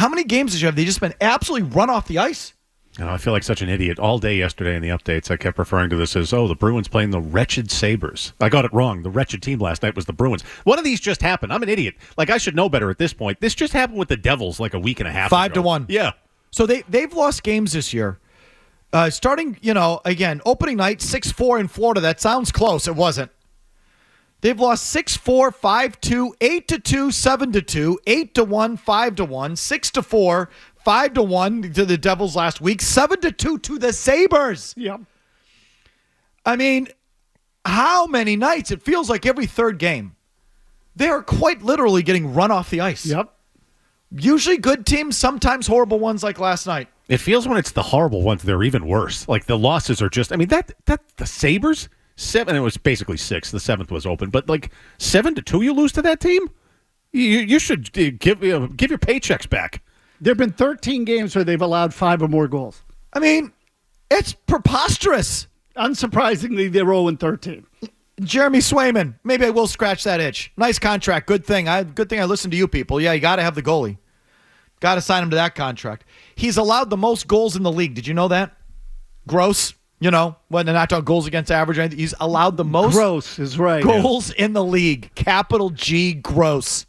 how many games have they just been absolutely run off the ice? I feel like such an idiot. All day yesterday in the updates, I kept referring to this as, the Bruins playing the wretched Sabres. I got it wrong. The wretched team last night was the Bruins. One of these just happened. I'm an idiot. Like, I should know better at this point. This just happened with the Devils like a week and a half ago. 5-1. Yeah. So they've lost games this year. Starting, again, opening night, 6-4 in Florida. That sounds close. It wasn't. They've lost 6-4, 5-2, 8-2, 7-2, 8-1, 5-1, 6-4, 5-1 to the Devils last week, 7-2 to the Sabres. Yep. I mean, how many nights? It feels like every third game. They are quite literally getting run off the ice. Yep. Usually good teams, sometimes horrible ones like last night. It feels when it's the horrible ones, they're even worse. Like, the losses are just, that the Sabres, 7, it was basically 6, the 7th was open, but like 7-2 you lose to that team? You should give your paychecks back. There have been 13 games where they've allowed 5 or more goals. I mean, it's preposterous. Unsurprisingly, they're 0-13. Jeremy Swayman, maybe I will scratch that itch. Nice contract, good thing. I listened to you people. Yeah, you got to have the goalie. Got to sign him to that contract. He's allowed the most goals in the league. Did you know that? Gross. When they're not talking goals against average, or anything, he's allowed the most gross is right. Goals in the league. Capital G, gross.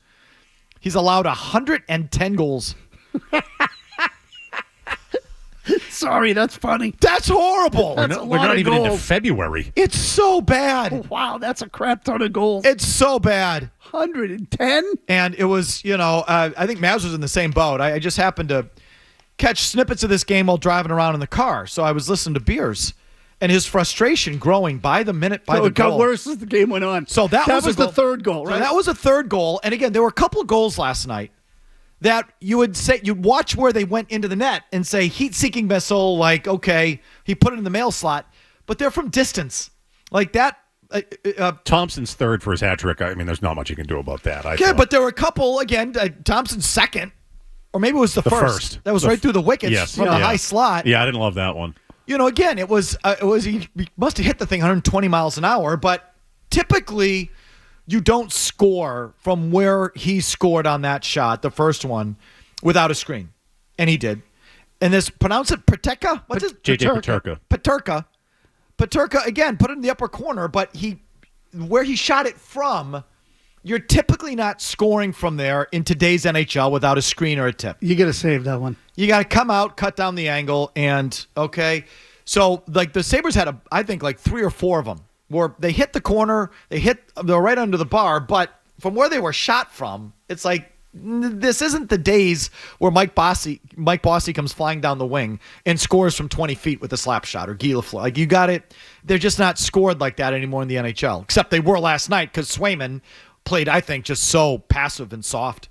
He's allowed 110 goals. Sorry, that's funny. That's horrible. That's we're not even goals. into February. It's so bad. Oh, wow, that's a crap ton of goals. It's so bad. 110? And it was, I think Mazz was in the same boat. I just happened to catch snippets of this game while driving around in the car. So I was listening to Beers. And his frustration growing by the minute, by the goal. It got worse as the game went on. So that was the third goal, right? So that was a third goal. And again, there were a couple of goals last night that you would say, you'd watch where they went into the net and say, heat-seeking missile, like, okay, he put it in the mail slot. But they're from distance. Like that. Thompson's third for his hat trick. There's not much you can do about that. But there were a couple, again, Thompson's second. Or maybe it was the first. That was right through the wickets from the high slot. Yeah, I didn't love that one. Again, it was he must have hit the thing 120 miles an hour, but typically you don't score from where he scored on that shot, the first one, without a screen. And he did. And this, pronounce it Paterka? What's his? JJ Paterka. Paterka, again, put it in the upper corner, but where he shot it from, you're typically not scoring from there in today's NHL without a screen or a tip. You got to save that one. You got to come out, cut down the angle, and okay. So like the Sabres had I think like 3 or 4 of them where they hit the corner, they're right under the bar, but from where they were shot from, it's like this isn't the days where Mike Bossy comes flying down the wing and scores from 20 feet with a slap shot or Guy Lafleur. Like you got it. They're just not scored like that anymore in the NHL, except they were last night because Swayman played, I think, just so passive and soft.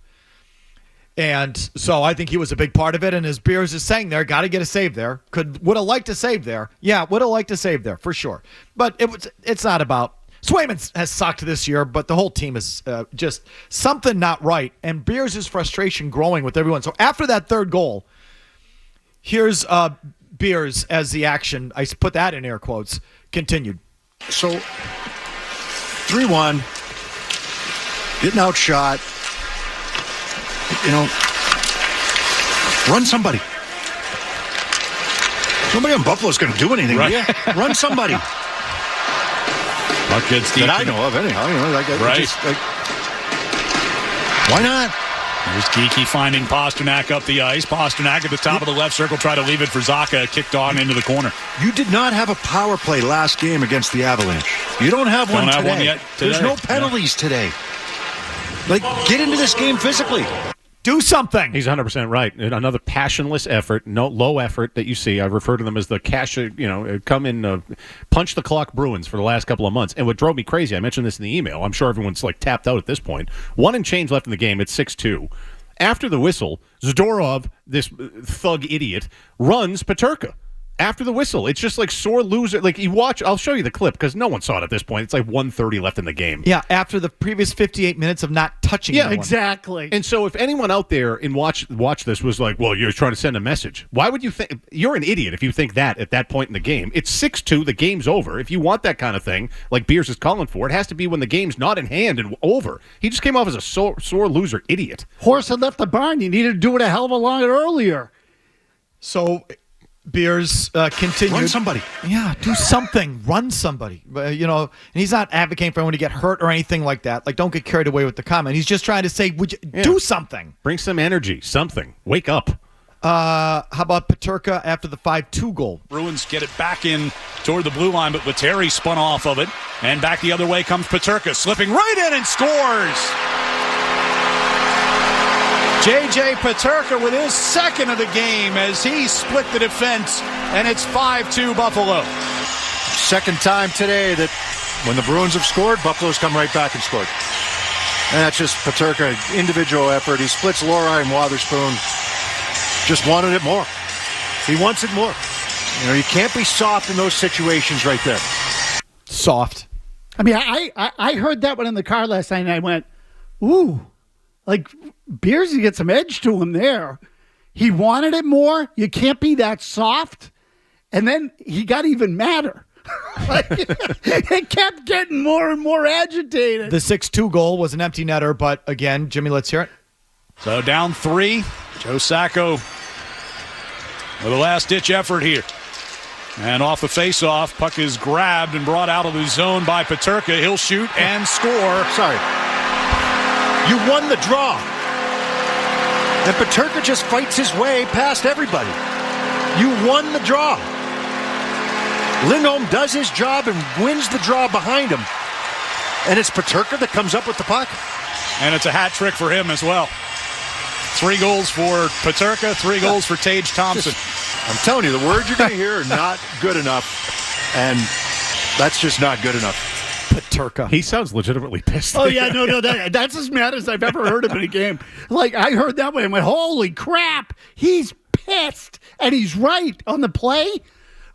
And so I think he was a big part of it. And as Beers is saying there, got to get a save there. Would have liked to save there. Yeah, would have liked to save there for sure. But it's not about. Swayman has sucked this year, but the whole team is just something not right. And Beers' frustration growing with everyone. So after that third goal, here's Beers as the action. I put that in air quotes. Continued. So 3-1. Getting outshot. Run somebody. Nobody on Buffalo's going to do anything. Right. Run somebody. Not good, Steve. That I know of, anyhow. Right. Why not? There's Geeky finding Pasternak up the ice. Pasternak at the top of the left circle, try to leave it for Zacha, kicked on into the corner. You did not have a power play last game against the Avalanche. You don't have one today. One yet today. There's no penalties today. Get into this game physically. Do something. He's 100% right. Another passionless effort, no low effort that you see. I refer to them as the cash, come in, punch the clock Bruins for the last couple of months. And what drove me crazy, I mentioned this in the email. I'm sure everyone's tapped out at this point. 1 and change left in the game. It's 6-2. After the whistle, Zadorov, this thug idiot, runs Paterka. after the whistle. It's just like sore loser. Like you watch, I'll show you the clip because no one saw it at this point. It's like 1:30 left in the game. Yeah, after the previous 58 minutes of not touching anyone. Exactly. And so if anyone out there and watch this was like, well, you're trying to send a message. Why would you think you're an idiot if you think that at that point in the game? It's 6-2, the game's over. If you want that kind of thing, like Beers is calling for, it has to be when the game's not in hand and over. He just came off as a sore loser idiot. Horse had left the barn. You needed to do it a hell of a lot earlier. So Beers continued. Run somebody. Yeah, do something. Run somebody. And he's not advocating for anyone to get hurt or anything like that. Like, don't get carried away with the comment. He's just trying to say, would you do something? Bring some energy, something. Wake up. How about Peterka after the 5-2 goal? Bruins get it back in toward the blue line, but Lettieri spun off of it. And back the other way comes Peterka, slipping right in and scores. J.J. Peterka with his second of the game as he split the defense, and it's 5-2 Buffalo. Second time today that when the Bruins have scored, Buffalo's come right back and scored. And that's just Peterka, individual effort. He splits Lori and Wotherspoon. Just wanted it more. He wants it more. You can't be soft in those situations right there. Soft. I mean, I heard that one in the car last night, and I went, ooh. Like, Beersy get some edge to him there. He wanted it more. You can't be that soft. And then he got even madder. It kept getting more and more agitated. The 6-2 goal was an empty netter, but again, Jimmy, let's hear it. So down 3. Joe Sacco with a last-ditch effort here. And off the face-off, puck is grabbed and brought out of the zone by Peterka. He'll shoot and score. Sorry. You won the draw. And Peterka just fights his way past everybody. You won the draw. Lindholm does his job and wins the draw behind him. And it's Peterka that comes up with the puck. And it's a hat trick for him as well. 3 goals for Peterka, 3 goals for Tage Thompson. I'm telling you, the words you're going to hear are not good enough. And that's just not good enough. Peterka. He sounds legitimately pissed. Oh, yeah, no, that's as mad as I've ever heard him in a game. Like, I heard that one and went, holy crap, he's pissed. And he's right on the play.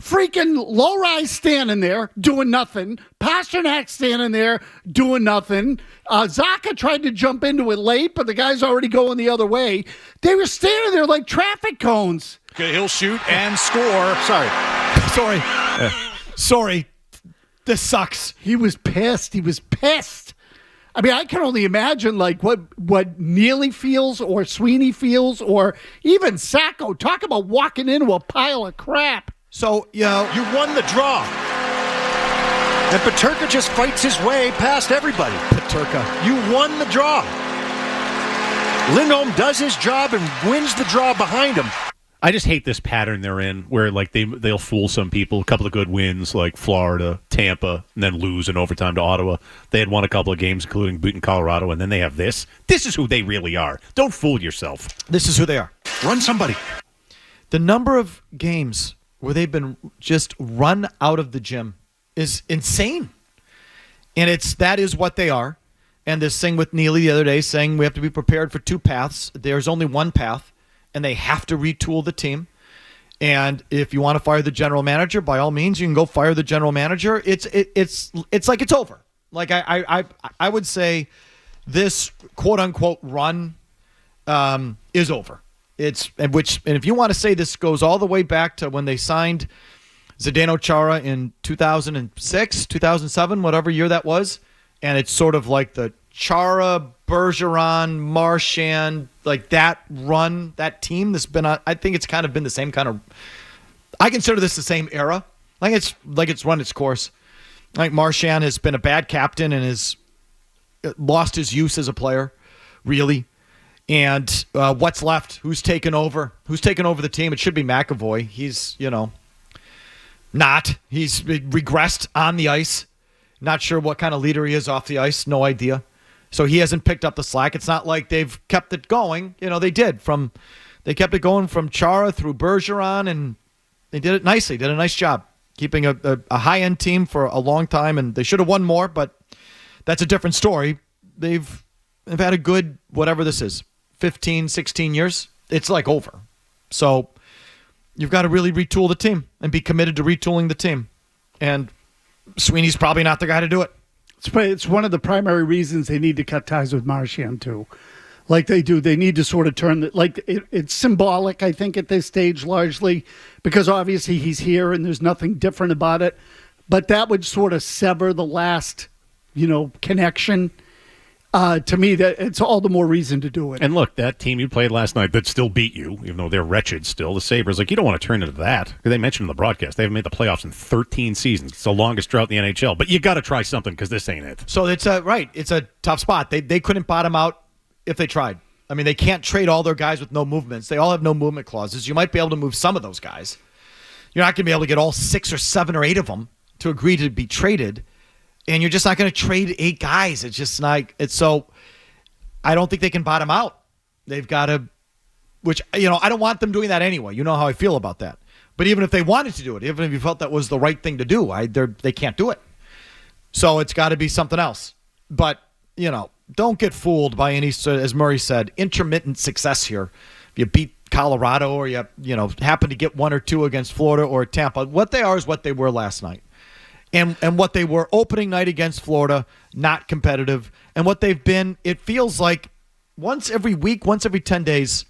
Freaking Lowry standing there doing nothing. Pasternak standing there doing nothing. Zaka tried to jump into it late, but the guy's already going the other way. They were standing there like traffic cones. Okay, he'll shoot and score. Sorry. This sucks. He was pissed. I mean, I can only imagine like what Neely feels or Sweeney feels or even Sacco. Talk about walking into a pile of crap. So, You won the draw. And Peterka just fights his way past everybody. Peterka. You won the draw. Lindholm does his job and wins the draw behind him. I just hate this pattern they're in where like they'll fool some people. A couple of good wins like Florida, Tampa, and then lose in overtime to Ottawa. They had won a couple of games, including beating Colorado, and then they have this. This is who they really are. Don't fool yourself. This is who they are. Run somebody. The number of games where they've been just run out of the gym is insane. And that is what they are. And this thing with Neely the other day saying we have to be prepared for 2 paths. There's only one path, and they have to retool the team. And if you want to fire the general manager, by all means, you can go fire the general manager. It's like it's over. Like I would say this quote unquote run is over. And if you want to say this goes all the way back to when they signed Zdeno Chara in 2006, 2007, whatever year that was, and it's sort of like the Chara, Bergeron, Marchand, like that run, that team that's been on, I think it's kind of been the same kind of, I consider this the same era. It's run its course. I think Marchand has been a bad captain and has lost his use as a player, really. And what's left? Who's taken over? Who's taken over the team? It should be McAvoy. He's, not. He's regressed on the ice. Not sure what kind of leader he is off the ice. No idea. So he hasn't picked up the slack. It's not like they've kept it going. They did. They kept it going from Chara through Bergeron, and they did it nicely. Did a nice job keeping a high-end team for a long time, and they should have won more, but that's a different story. They've had a good, whatever this is, 15, 16 years. It's like over. So you've got to really retool the team and be committed to retooling the team. And Sweeney's probably not the guy to do it. It's one of the primary reasons they need to cut ties with Marchand, too. Like they do. They need to sort of turn it's symbolic, I think, at this stage, largely, because obviously he's here and there's nothing different about it. But that would sort of sever the last, connection. To me, that it's all the more reason to do it. And look, that team you played last night that still beat you, even though they're wretched still, the Sabres, you don't want to turn into that. They mentioned in the broadcast, they haven't made the playoffs in 13 seasons. It's the longest drought in the NHL. But you got to try something because this ain't it. So it's a tough spot. They couldn't bottom out if they tried. I mean, they can't trade all their guys with no movements. They all have no movement clauses. You might be able to move some of those guys. You're not going to be able to get all 6 or 7 or 8 of them to agree to be traded. And you're just not going to trade 8 guys. It's just not. So I don't think they can bottom out. They've got to, which, I don't want them doing that anyway. You know how I feel about that. But even if they wanted to do it, even if you felt that was the right thing to do, they can't do it. So it's got to be something else. But, don't get fooled by any, as Murray said, intermittent success here. If you beat Colorado or you happen to get 1 or 2 against Florida or Tampa, what they are is what they were last night. And what they were opening night against Florida, not competitive. And what they've been, it feels like once every week, once every 10 days,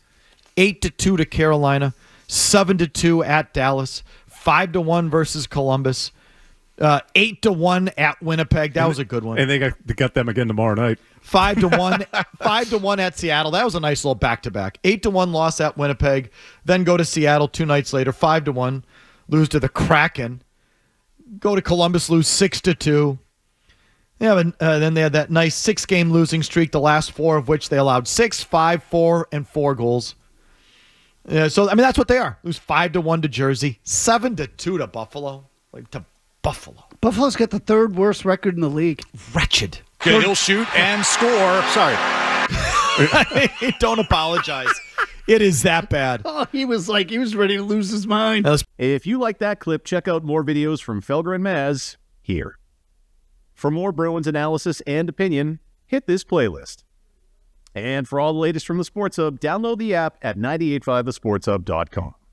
8-2 to Carolina, 7-2 at Dallas, 5-1 versus Columbus, 8-1 at Winnipeg. That was a good one. And they got them again tomorrow night. 5-1, 5-1 at Seattle. That was a nice little back-to-back. 8-1 loss at Winnipeg. Then go to Seattle 2 nights later. 5-1, lose to the Kraken. Go to Columbus, lose 6-2. Yeah, then they had that nice 6-game losing streak. The last 4 of which they allowed 6, 5, 4, and 4 goals. Yeah, so that's what they are. Lose 5-1 to Jersey, 7-2 to Buffalo. Buffalo. Buffalo's got the 3rd worst record in the league. Wretched. Okay, he'll shoot and score. Sorry. Don't apologize. It is that bad. Oh, he was ready to lose his mind. If you like that clip, check out more videos from Felger and Mazz here. For more Bruins analysis and opinion, hit this playlist. And for all the latest from the Sports Hub, download the app at 985thesportshub.com.